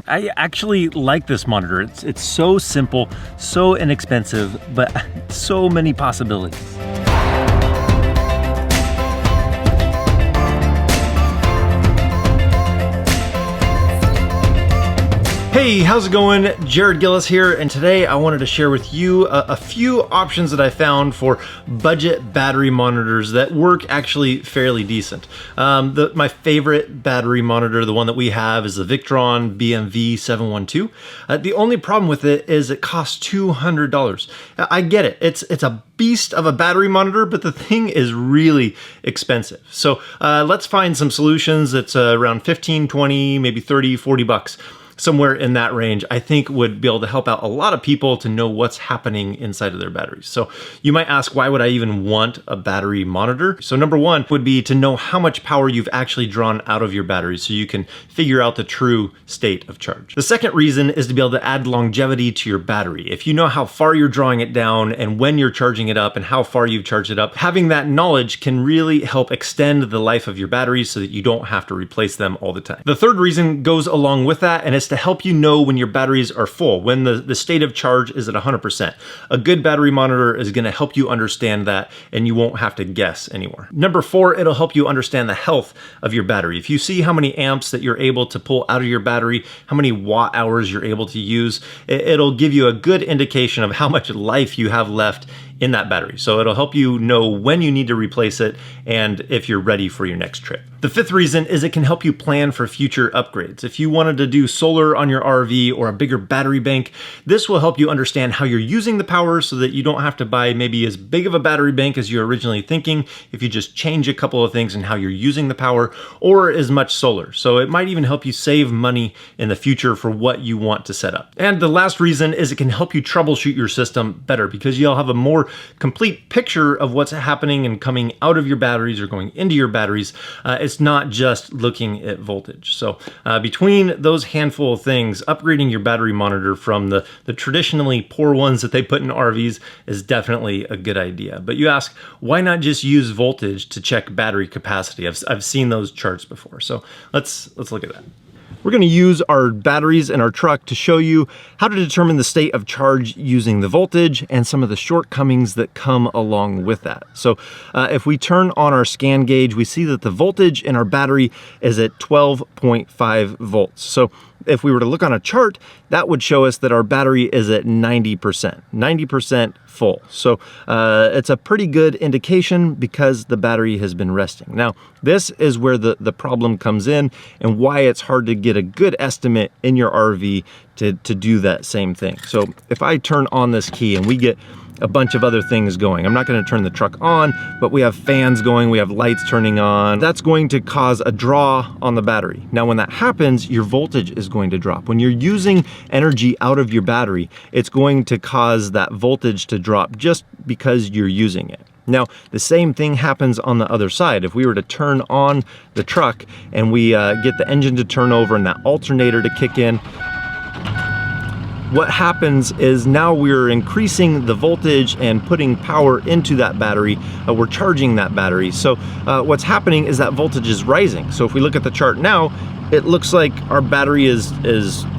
I actually like this monitor. It's so simple, so inexpensive, but so many possibilities. Hey, how's it going? Jared Gillis here, and today I wanted to share with you a few options that I found for budget battery monitors that work actually fairly decent. My favorite battery monitor, the one that we have, is the Victron BMV 712. The only problem with it is it costs $200. I get it. It's a beast of a battery monitor, but the thing is really expensive. So let's find some solutions that's around 15, 20, maybe 30, 40 bucks. Somewhere in that range, I think would be able to help out a lot of people to know what's happening inside of their batteries. So you might ask, why would I even want a battery monitor? So number one would be to know how much power you've actually drawn out of your battery so you can figure out the true state of charge. The second reason is to be able to add longevity to your battery. If you know how far you're drawing it down and when you're charging it up and how far you've charged it up, having that knowledge can really help extend the life of your batteries so that you don't have to replace them all the time. The third reason goes along with that, and it's to help you know when your batteries are full, when the state of charge is at 100%. A good battery monitor is going to help you understand that, and you won't have to guess anymore. Number four, it'll help you understand the health of your battery. If you see how many amps that you're able to pull out of your battery, how many watt hours you're able to use, it'll give you a good indication of how much life you have left in that battery. So it'll help you know when you need to replace it and if you're ready for your next trip. The fifth reason is it can help you plan for future upgrades. If you wanted to do solar on your RV or a bigger battery bank, this will help you understand how you're using the power so that you don't have to buy maybe as big of a battery bank as you're originally thinking if you just change a couple of things in how you're using the power, or as much solar. So it might even help you save money in the future for what you want to set up. And the last reason is it can help you troubleshoot your system better because you'll have a more complete picture of what's happening and coming out of your batteries or going into your batteries. It's not just looking at voltage. So between those handful of things, upgrading your battery monitor from the traditionally poor ones that they put in RVs is definitely a good idea. But you ask, why not just use voltage to check battery capacity? I've seen those charts before. So let's look at that. We're going to use our batteries in our truck to show you how to determine the state of charge using the voltage and some of the shortcomings that come along with that. So if we turn on our scan gauge, we see that the voltage in our battery is at 12.5 volts. So if we were to look on a chart, that would show us that our battery is at 90% full. So it's a pretty good indication because the battery has been resting. Now, this is where the problem comes in and why it's hard to get a good estimate in your RV to do that same thing. So if I turn on this key and we get a bunch of other things going. I'm not going to turn the truck on, but we have fans going, we have lights turning on. That's going to cause a draw on the battery. Now, when that happens, your voltage is going to drop. When you're using energy out of your battery, it's going to cause that voltage to drop just because you're using it. Now, the same thing happens on the other side. If we were to turn on the truck and we get the engine to turn over and that alternator to kick in, what happens is now we're increasing the voltage and putting power into that battery. We're charging that battery. So what's happening is that voltage is rising. So if we look at the chart now, it looks like our battery is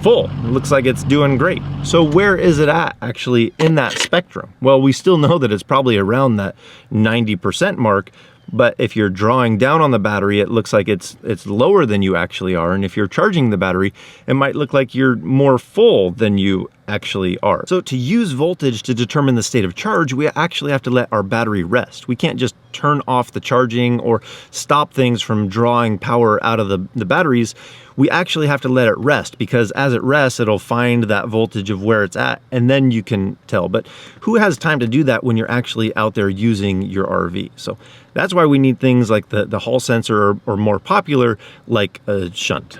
full. It looks like it's doing great. So where is it at actually in that spectrum? Well, we still know that it's probably around that 90% mark. But if you're drawing down on the battery, it looks like it's lower than you actually are. And if you're charging the battery, it might look like you're more full than you actually are. So to use voltage to determine the state of charge, we actually have to let our battery rest. We can't just turn off the charging or stop things from drawing power out of the batteries. We actually have to let it rest, because as it rests, it'll find that voltage of where it's at, and then you can tell. But who has time to do that when you're actually out there using your RV? So that's why we need things like the Hall sensor, or more popular, like a shunt.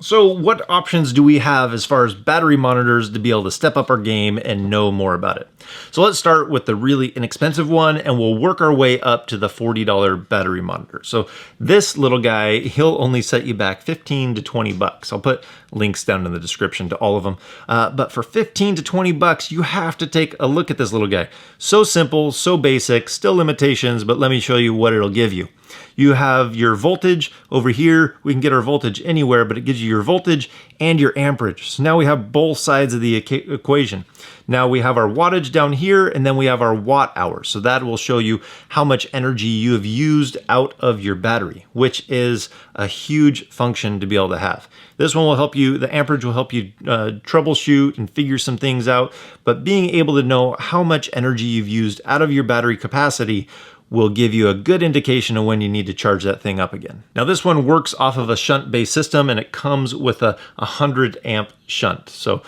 So what options do we have as far as battery monitors to be able to step up our game and know more about it? So let's start with the really inexpensive one, and we'll work our way up to the $40 battery monitor. So this little guy, he'll only set you back 15 to 20 bucks. I'll put links down in the description to all of them. But for 15 to 20 bucks, you have to take a look at this little guy. So simple, so basic, still limitations, but let me show you what it'll give you. You have your voltage over here. We can get our voltage anywhere, but it gives you your voltage and your amperage. So now we have both sides of the equation. Now we have our wattage down here, and then we have our watt hours. So that will show you how much energy you have used out of your battery, which is a huge function to be able to have. This one will help you, the amperage will help you troubleshoot and figure some things out, but being able to know how much energy you've used out of your battery capacity will give you a good indication of when you need to charge that thing up again. Now this one works off of a shunt-based system, and it comes with a 100 amp shunt. So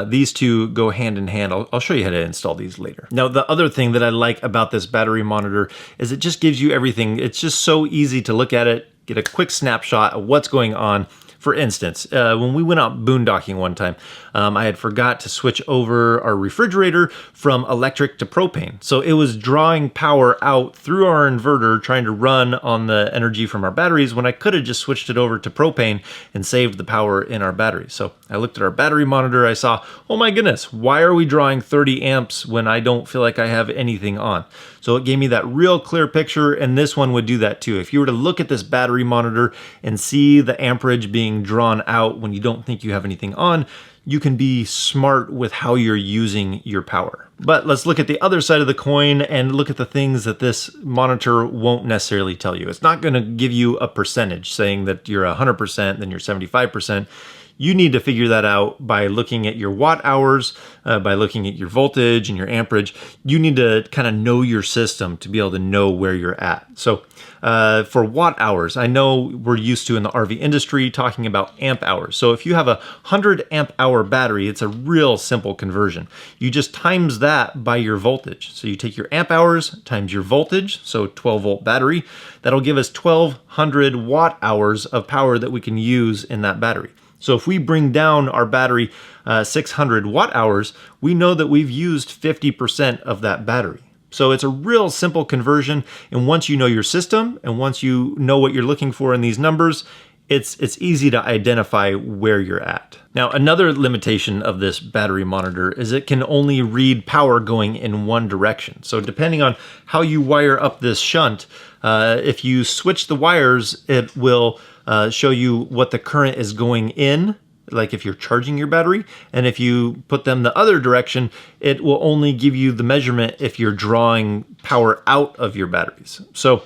these two go hand in hand. I'll show you how to install these later. Now the other thing that I like about this battery monitor is it just gives you everything. It's just so easy to look at it, get a quick snapshot of what's going on. For instance, when we went out boondocking one time, I had forgot to switch over our refrigerator from electric to propane. So it was drawing power out through our inverter, trying to run on the energy from our batteries, when I could have just switched it over to propane and saved the power in our batteries. So I looked at our battery monitor, I saw, oh my goodness, why are we drawing 30 amps when I don't feel like I have anything on? So it gave me that real clear picture, and this one would do that too. If you were to look at this battery monitor and see the amperage being drawn out when you don't think you have anything on, you can be smart with how you're using your power. But let's look at the other side of the coin and look at the things that this monitor won't necessarily tell you. It's not going to give you a percentage saying that you're 100%, then you're 75%. You need to figure that out by looking at your watt hours, by looking at your voltage and your amperage. You need to kind of know your system to be able to know where you're at. So for watt hours, I know we're used to in the RV industry talking about amp hours. So if you have a 100 amp hour battery, it's a real simple conversion. You just times that by your voltage. So you take your amp hours times your voltage, so 12 volt battery, that'll give us 1200 watt hours of power that we can use in that battery. So if we bring down our battery 600 watt hours, we know that we've used 50% of that battery. So it's a real simple conversion. And once you know your system and once you know what you're looking for in these numbers, it's easy to identify where you're at. Now, another limitation of this battery monitor is it can only read power going in one direction. So depending on how you wire up this shunt, if you switch the wires, it will show you what the current is going in, like if you're charging your battery, and if you put them the other direction, it will only give you the measurement if you're drawing power out of your batteries. So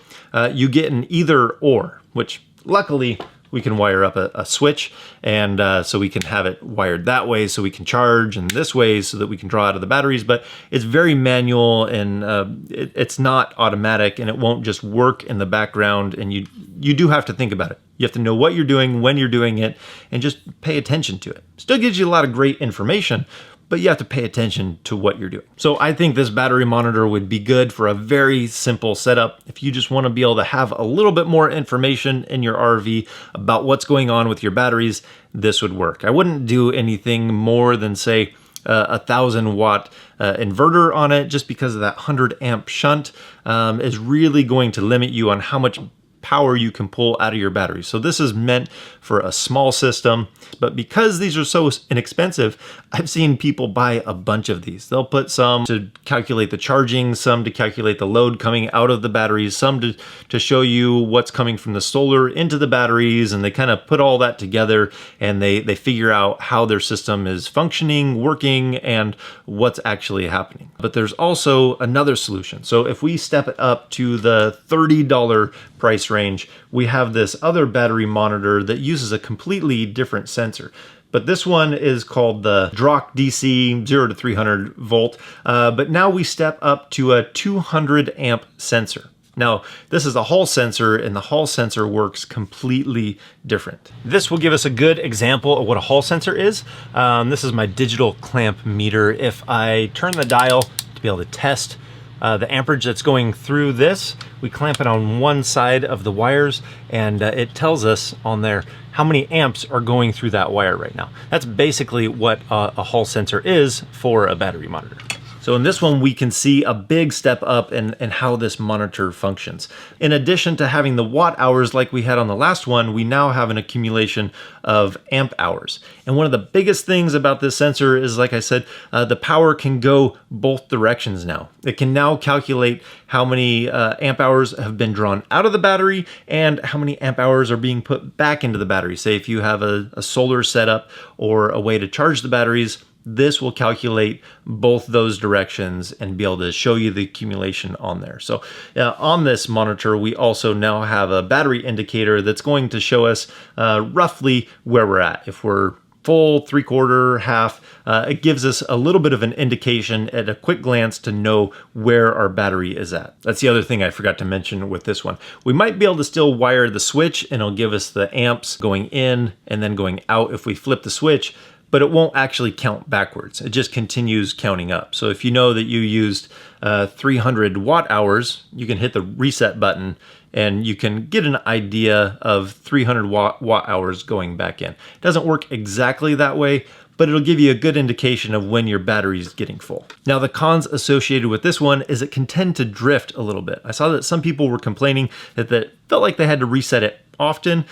you get an either or, which luckily we can wire up a switch, and so we can have it wired that way so we can charge, and this way so that we can draw out of the batteries. But it's very manual, and it's not automatic, and it won't just work in the background, and you do have to think about it. You have to know what you're doing, when you're doing it, and just pay attention to it. Still gives you a lot of great information, but you have to pay attention to what you're doing. So I think this battery monitor would be good for a very simple setup. If you just want to be able to have a little bit more information in your RV about what's going on with your batteries, this would work. I wouldn't do anything more than say a 1000 watt inverter on it, just because of that 100 amp shunt is really going to limit you on how much power you can pull out of your battery. So this is meant for a small system, but because these are so inexpensive, I've seen people buy a bunch of these. They'll put some to calculate the charging, some to calculate the load coming out of the batteries, some to show you what's coming from the solar into the batteries, and they kind of put all that together, and they figure out how their system is functioning, working, and what's actually happening. But there's also another solution. So if we step it up to the $30 price range, we have this other battery monitor that uses a completely different sensor. But this one is called the Drock DC 0 to 300 volt. But now we step up to a 200 amp sensor. Now, this is a Hall sensor, and the Hall sensor works completely different. This will give us a good example of what a Hall sensor is. This is my digital clamp meter. If I turn the dial to be able to test the amperage that's going through this, we clamp it on one side of the wires, and it tells us on there how many amps are going through that wire right now. That's basically what a Hall sensor is for a battery monitor. So in this one, we can see a big step up in how this monitor functions. In addition to having the watt hours like we had on the last one, we now have an accumulation of amp hours. And one of the biggest things about this sensor is, like I said, the power can go both directions now. It can now calculate how many amp hours have been drawn out of the battery and how many amp hours are being put back into the battery. Say if you have a solar setup or a way to charge the batteries, this will calculate both those directions and be able to show you the accumulation on there. So on this monitor, we also now have a battery indicator that's going to show us roughly where we're at. If we're full, three-quarter, half, it gives us a little bit of an indication at a quick glance to know where our battery is at. That's the other thing I forgot to mention with this one. We might be able to still wire the switch and it'll give us the amps going in and then going out if we flip the switch, but it won't actually count backwards. It just continues counting up. So if you know that you used 300 watt hours, you can hit the reset button and you can get an idea of 300 watt hours going back in. It doesn't work exactly that way, but it'll give you a good indication of when your battery is getting full. Now, the cons associated with this one is it can tend to drift a little bit. I saw that some people were complaining that felt like they had to reset it often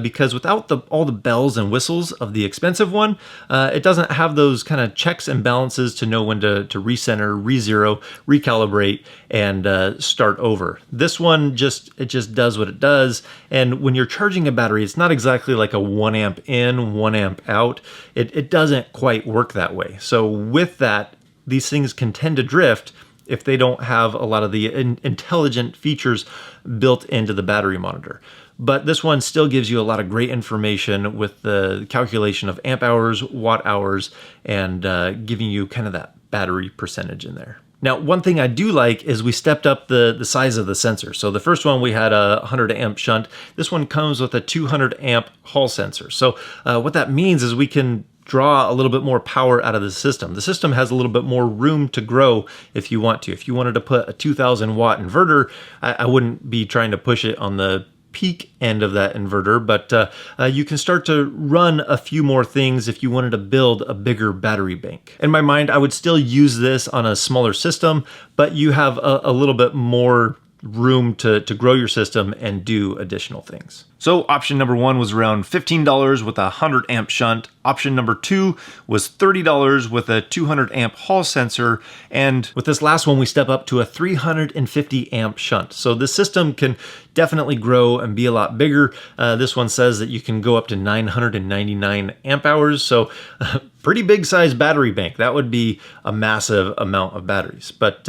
because without all the bells and whistles of the expensive one, it doesn't have those kind of checks and balances to know when to recenter, re-zero, recalibrate, and start over. This one just does what it does. And when you're charging a battery, it's not exactly like a 1 amp in, 1 amp out. It doesn't quite work that way. So with that, these things can tend to drift if they don't have a lot of the intelligent features built into the battery monitor. But this one still gives you a lot of great information with the calculation of amp hours, watt hours, and giving you kind of that battery percentage in there. Now, one thing I do like is we stepped up the size of the sensor. So the first one we had a 100 amp shunt. This one comes with a 200 amp hall sensor. So what that means is we can draw a little bit more power out of the system. The system has a little bit more room to grow if you want to. If you wanted to put a 2000 watt inverter, I wouldn't be trying to push it on the peak end of that inverter, but you can start to run a few more things if you wanted to build a bigger battery bank. In my mind, I would still use this on a smaller system, but you have a little bit more room to grow your system and do additional things. So option number one was around $15 with a 100 amp shunt. Option number two was $30 with a 200 amp hall sensor. And with this last one, we step up to a 350 amp shunt. So the system can definitely grow and be a lot bigger. This one says that you can go up to 999 amp hours. So pretty big size battery bank. That would be a massive amount of batteries. But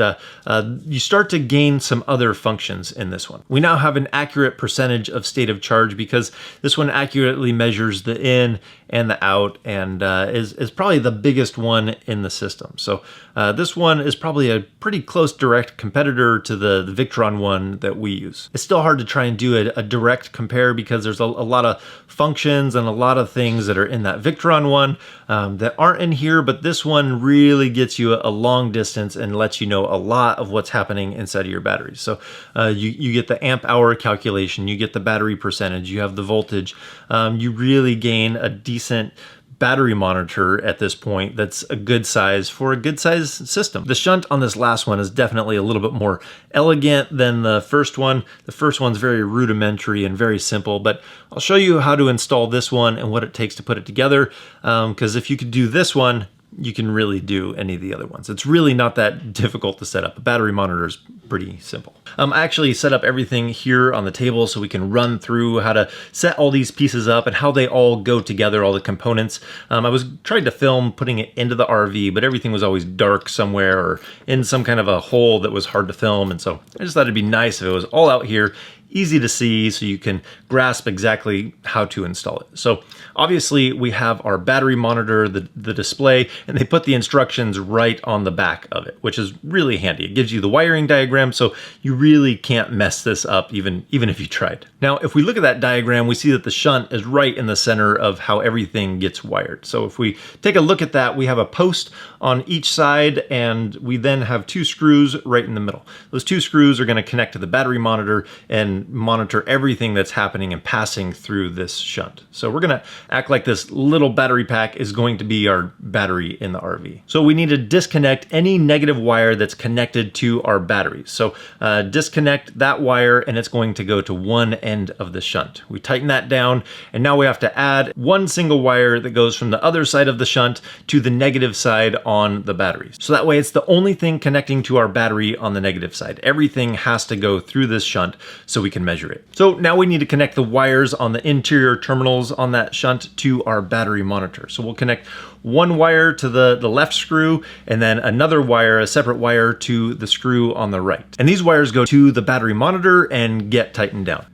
you start to gain some other functions in this one. We now have an accurate percentage of state of charge because this one accurately measures the in and the out and is probably the biggest one in the system. So this one is probably a pretty close direct competitor to the Victron one that we use. It's still hard to try and do a direct compare because there's a lot of functions and a lot of things that are in that Victron one that aren't in here, but this one really gets you a long distance and lets you know a lot of what's happening inside of your batteries. So you get the amp hour calculation, you get the battery percentage, you have the voltage, you really gain a decent battery monitor at this point that's a good size for a good size system. The shunt on this last one is definitely a little bit more elegant than the first one. The first one's very rudimentary and very simple, but I'll show you how to install this one and what it takes to put it together, because if you could do this one, you can really do any of the other ones. It's really not that difficult to set up. A battery monitor is pretty simple. I actually set up everything here on the table so we can run through how to set all these pieces up and how they all go together, all the components. I was trying to film putting it into the RV, but everything was always dark somewhere or in some kind of a hole that was hard to film. And so I just thought it'd be nice if it was all out here, easy to see, so you can grasp exactly how to install it. So obviously we have our battery monitor, the display, and they put the instructions right on the back of it, which is really handy. It gives you the wiring diagram, so you really can't mess this up even if you tried. Now, if we look at that diagram, we see that the shunt is right in the center of how everything gets wired. So if we take a look at that, we have a post on each side, and we then have two screws right in the middle. Those two screws are going to connect to the battery monitor and can monitor everything that's happening and passing through this shunt. So we're gonna act like this little battery pack is going to be our battery in the RV. So we need to disconnect any negative wire that's connected to our battery. So disconnect that wire and it's going to go to one end of the shunt. We tighten that down and now we have to add one single wire that goes from the other side of the shunt to the negative side on the batteries. So that way it's the only thing connecting to our battery on the negative side. Everything has to go through this shunt so we can measure it. So now we need to connect the wires on the interior terminals on that shunt to our battery monitor. So we'll connect one wire to the left screw and then another wire, a separate wire, to the screw on the right. And these wires go to the battery monitor and get tightened down.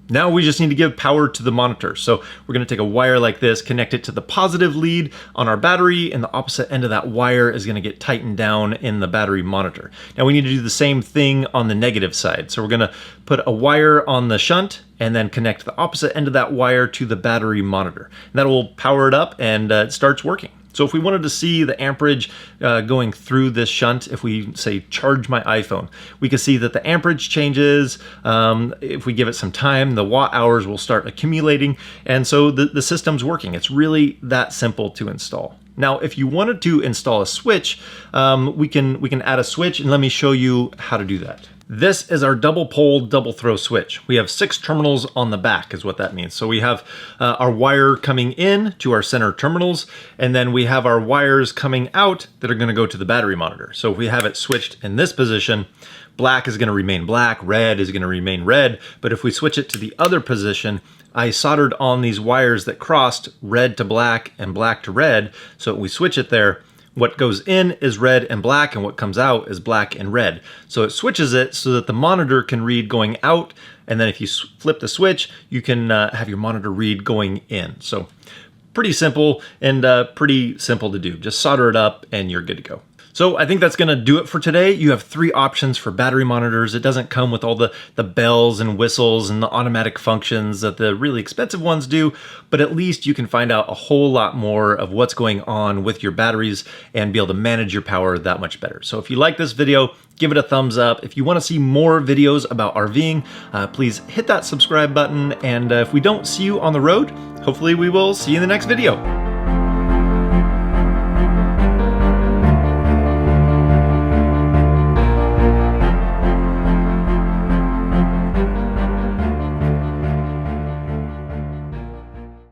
Now we just need to give power to the monitor. So we're going to take a wire like this, connect it to the positive lead on our battery, and the opposite end of that wire is going to get tightened down in the battery monitor. Now we need to do the same thing on the negative side. So we're going to put a wire on the shunt and then connect the opposite end of that wire to the battery monitor. And that will power it up and it starts working. So if we wanted to see the amperage going through this shunt, if we say charge my iPhone, we can see that the amperage changes. If we give it some time, the watt hours will start accumulating. And so the system's working. It's really that simple to install. Now, if you wanted to install a switch, we can add a switch, and let me show you how to do that. This is our double pole, double throw switch. We have 6 terminals on the back is what that means. So we have our wire coming in to our center terminals, and then we have our wires coming out that are gonna go to the battery monitor. So if we have it switched in this position, black is gonna remain black, red is gonna remain red, but if we switch it to the other position, I soldered on these wires that crossed red to black and black to red, so we switch it there. What goes in is red and black, and what comes out is black and red. So it switches it so that the monitor can read going out, and then if you flip the switch, you can have your monitor read going in. So pretty simple and pretty simple to do. Just solder it up and you're good to go. So I think that's gonna do it for today. You have 3 options for battery monitors. It doesn't come with all the bells and whistles and the automatic functions that the really expensive ones do, but at least you can find out a whole lot more of what's going on with your batteries and be able to manage your power that much better. So if you like this video, give it a thumbs up. If you wanna see more videos about RVing, please hit that subscribe button. And if we don't see you on the road, hopefully we will see you in the next video.